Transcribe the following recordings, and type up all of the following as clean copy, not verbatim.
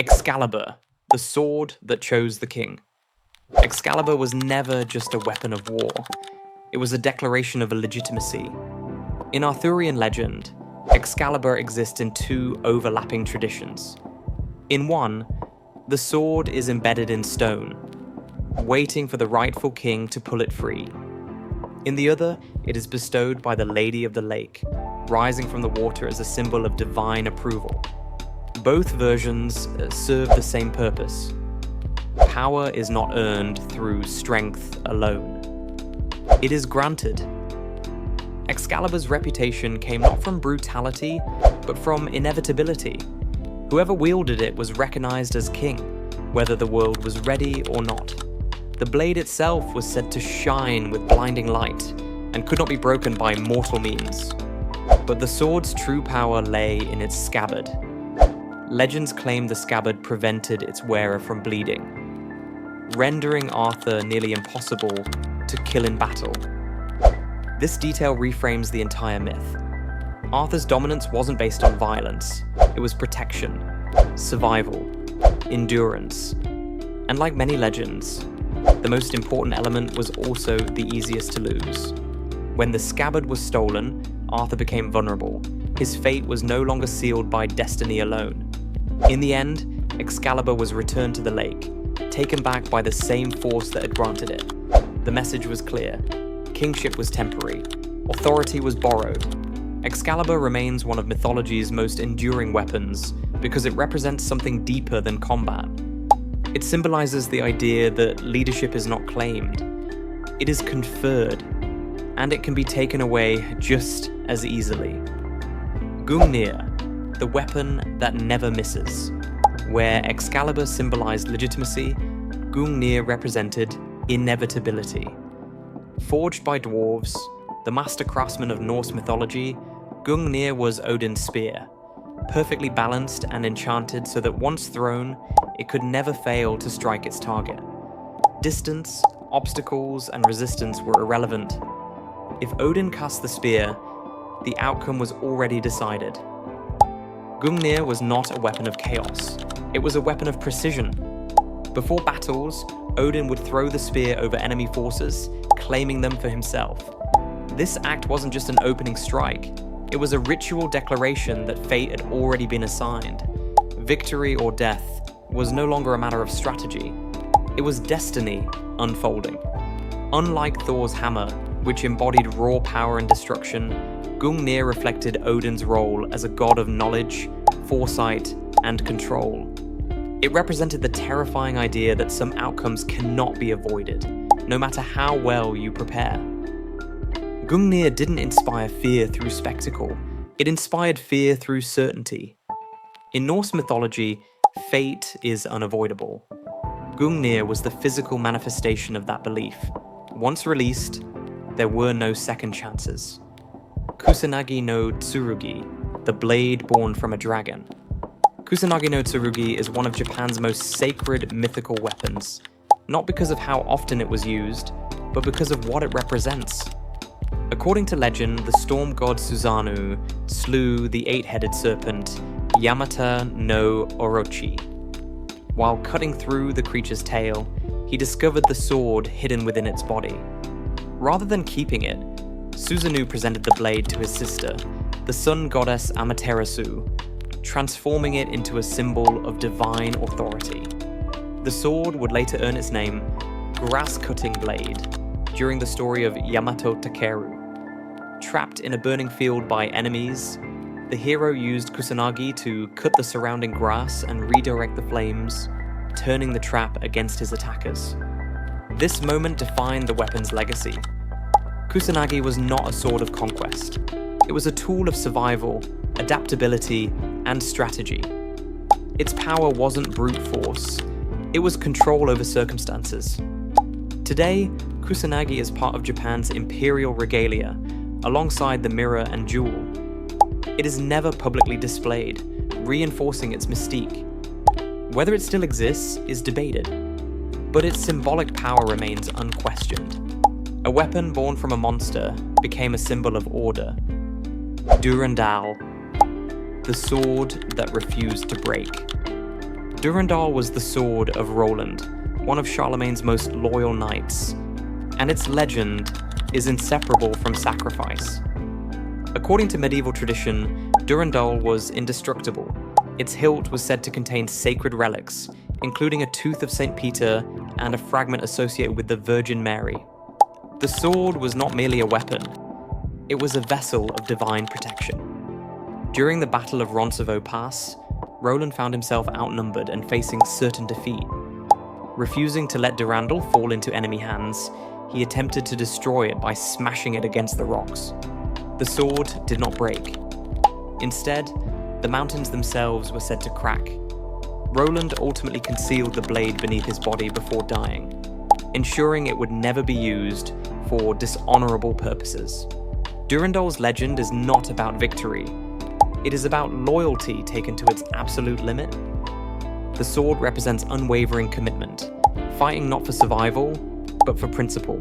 Excalibur, the sword that chose the king. Excalibur was never just a weapon of war. It was a declaration of legitimacy. In Arthurian legend, Excalibur exists in two overlapping traditions. In one, the sword is embedded in stone, waiting for the rightful king to pull it free. In the other, it is bestowed by the Lady of the Lake, rising from the water as a symbol of divine approval. Both versions serve the same purpose. Power is not earned through strength alone. It is granted. Excalibur's reputation came not from brutality, but from inevitability. Whoever wielded it was recognized as king, whether the world was ready or not. The blade itself was said to shine with blinding light, and could not be broken by mortal means. But the sword's true power lay in its scabbard. Legends claim the scabbard prevented its wearer from bleeding, rendering Arthur nearly impossible to kill in battle. This detail reframes the entire myth. Arthur's dominance wasn't based on violence, it was protection, survival, endurance. And like many legends, the most important element was also the easiest to lose. When the scabbard was stolen, Arthur became vulnerable. His fate was no longer sealed by destiny alone. In the end, Excalibur was returned to the lake, taken back by the same force that had granted it. The message was clear. Kingship was temporary. Authority was borrowed. Excalibur remains one of mythology's most enduring weapons because it represents something deeper than combat. It symbolizes the idea that leadership is not claimed. It is conferred, and it can be taken away just as easily. Gungnir, the weapon that never misses. Where Excalibur symbolized legitimacy, Gungnir represented inevitability. Forged by dwarves, the master craftsmen of Norse mythology, Gungnir was Odin's spear, perfectly balanced and enchanted so that once thrown, it could never fail to strike its target. Distance, obstacles, and resistance were irrelevant. If Odin cast the spear, the outcome was already decided. Gungnir was not a weapon of chaos, it was a weapon of precision. Before battles, Odin would throw the spear over enemy forces, claiming them for himself. This act wasn't just an opening strike, it was a ritual declaration that fate had already been assigned. Victory or death was no longer a matter of strategy, it was destiny unfolding. Unlike Thor's hammer, which embodied raw power and destruction, Gungnir reflected Odin's role as a god of knowledge, foresight, and control. It represented the terrifying idea that some outcomes cannot be avoided, no matter how well you prepare. Gungnir didn't inspire fear through spectacle, it inspired fear through certainty. In Norse mythology, fate is unavoidable. Gungnir was the physical manifestation of that belief. Once released, there were no second chances. Kusanagi-no-Tsurugi, the blade born from a dragon. Kusanagi-no-Tsurugi is one of Japan's most sacred mythical weapons, not because of how often it was used, but because of what it represents. According to legend, the storm god Susanoo slew the eight-headed serpent Yamata no Orochi. While cutting through the creature's tail, he discovered the sword hidden within its body. Rather than keeping it, Susanoo presented the blade to his sister, the sun goddess Amaterasu, transforming it into a symbol of divine authority. The sword would later earn its name, Grass-Cutting Blade, during the story of Yamato Takeru. Trapped in a burning field by enemies, the hero used Kusanagi to cut the surrounding grass and redirect the flames, turning the trap against his attackers. This moment defined the weapon's legacy. Kusanagi was not a sword of conquest. It was a tool of survival, adaptability, and strategy. Its power wasn't brute force, it was control over circumstances. Today, Kusanagi is part of Japan's imperial regalia, alongside the mirror and jewel. It is never publicly displayed, reinforcing its mystique. Whether it still exists is debated, but its symbolic power remains unquestioned. A weapon born from a monster became a symbol of order. Durandal, the sword that refused to break. Durandal was the sword of Roland, one of Charlemagne's most loyal knights, and its legend is inseparable from sacrifice. According to medieval tradition, Durandal was indestructible. Its hilt was said to contain sacred relics, including a tooth of St. Peter and a fragment associated with the Virgin Mary. The sword was not merely a weapon, it was a vessel of divine protection. During the Battle of Roncesvalles Pass, Roland found himself outnumbered and facing certain defeat. Refusing to let Durandal fall into enemy hands, he attempted to destroy it by smashing it against the rocks. The sword did not break. Instead, the mountains themselves were said to crack. Roland ultimately concealed the blade beneath his body before dying, ensuring it would never be used for dishonorable purposes. Durandal's legend is not about victory. It is about loyalty taken to its absolute limit. The sword represents unwavering commitment, fighting not for survival, but for principle.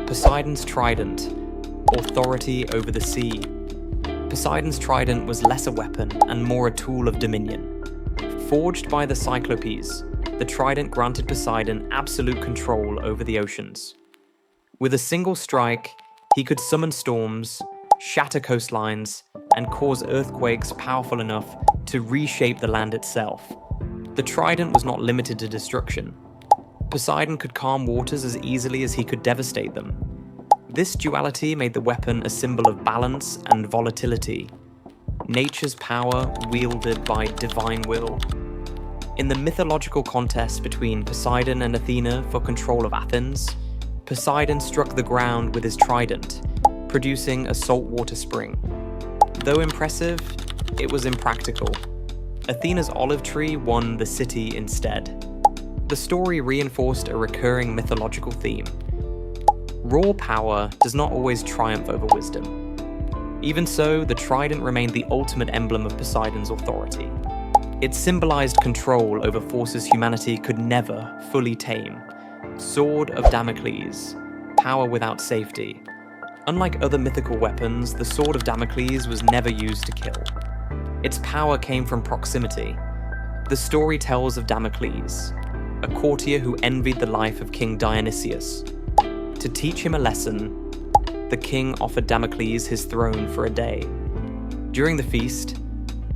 Poseidon's trident, authority over the sea. Poseidon's trident was less a weapon and more a tool of dominion. Forged by the Cyclopes, the trident granted Poseidon absolute control over the oceans. With a single strike, he could summon storms, shatter coastlines, and cause earthquakes powerful enough to reshape the land itself. The trident was not limited to destruction. Poseidon could calm waters as easily as he could devastate them. This duality made the weapon a symbol of balance and volatility, nature's power wielded by divine will. In the mythological contest between Poseidon and Athena for control of Athens, Poseidon struck the ground with his trident, producing a saltwater spring. Though impressive, it was impractical. Athena's olive tree won the city instead. The story reinforced a recurring mythological theme. Raw power does not always triumph over wisdom. Even so, the trident remained the ultimate emblem of Poseidon's authority. It symbolized control over forces humanity could never fully tame. Sword of Damocles, power without safety. Unlike other mythical weapons, the Sword of Damocles was never used to kill. Its power came from proximity. The story tells of Damocles, a courtier who envied the life of King Dionysius. To teach him a lesson, the king offered Damocles his throne for a day. During the feast,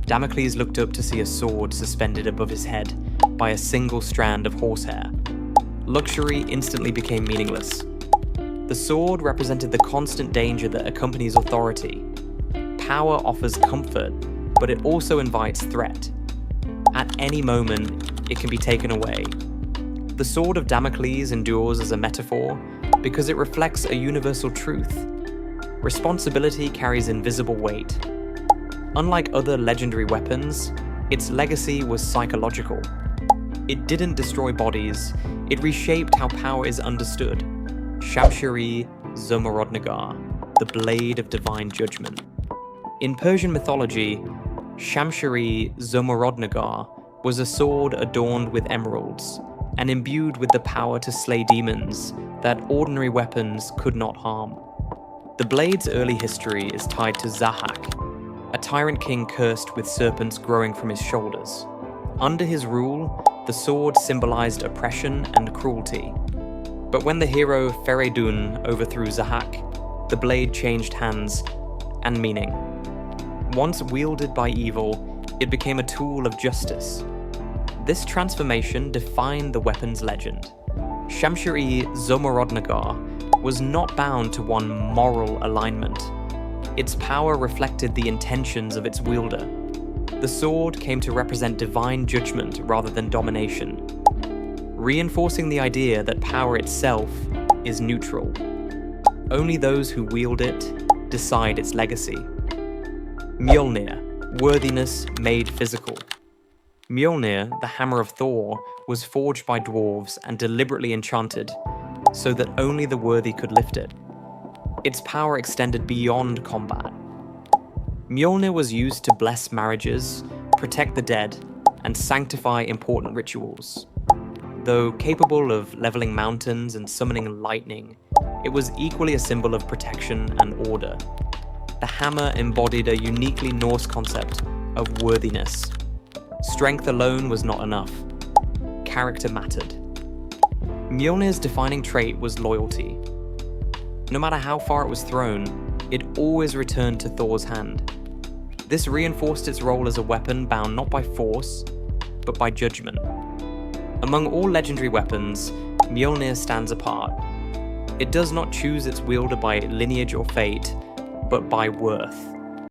Damocles looked up to see a sword suspended above his head by a single strand of horsehair. Luxury instantly became meaningless. The sword represented the constant danger that accompanies authority. Power offers comfort, but it also invites threat. At any moment, it can be taken away. The Sword of Damocles endures as a metaphor because it reflects a universal truth. Responsibility carries invisible weight. Unlike other legendary weapons, its legacy was psychological. It didn't destroy bodies, it reshaped how power is understood. Shamshir-e Zomorrodnegar, the blade of divine judgment. In Persian mythology, Shamshir-e Zomorrodnegar was a sword adorned with emeralds and imbued with the power to slay demons that ordinary weapons could not harm. The blade's early history is tied to Zahak, a tyrant king cursed with serpents growing from his shoulders. Under his rule, the sword symbolized oppression and cruelty. But when the hero Feridun overthrew Zahak, the blade changed hands and meaning. Once wielded by evil, it became a tool of justice. This transformation defined the weapon's legend. Shamshir-e Zomorrodnegar was not bound to one moral alignment. Its power reflected the intentions of its wielder. The sword came to represent divine judgment rather than domination, reinforcing the idea that power itself is neutral. Only those who wield it decide its legacy. Mjolnir, worthiness made physical. Mjolnir, the hammer of Thor, was forged by dwarves and deliberately enchanted, so that only the worthy could lift it. Its power extended beyond combat. Mjolnir was used to bless marriages, protect the dead, and sanctify important rituals. Though capable of leveling mountains and summoning lightning, it was equally a symbol of protection and order. The hammer embodied a uniquely Norse concept of worthiness. Strength alone was not enough. character mattered. Mjolnir's defining trait was loyalty. No matter how far it was thrown, it always returned to Thor's hand. This reinforced its role as a weapon bound not by force, but by judgment. Among all legendary weapons, Mjolnir stands apart. It does not choose its wielder by lineage or fate, but by worth.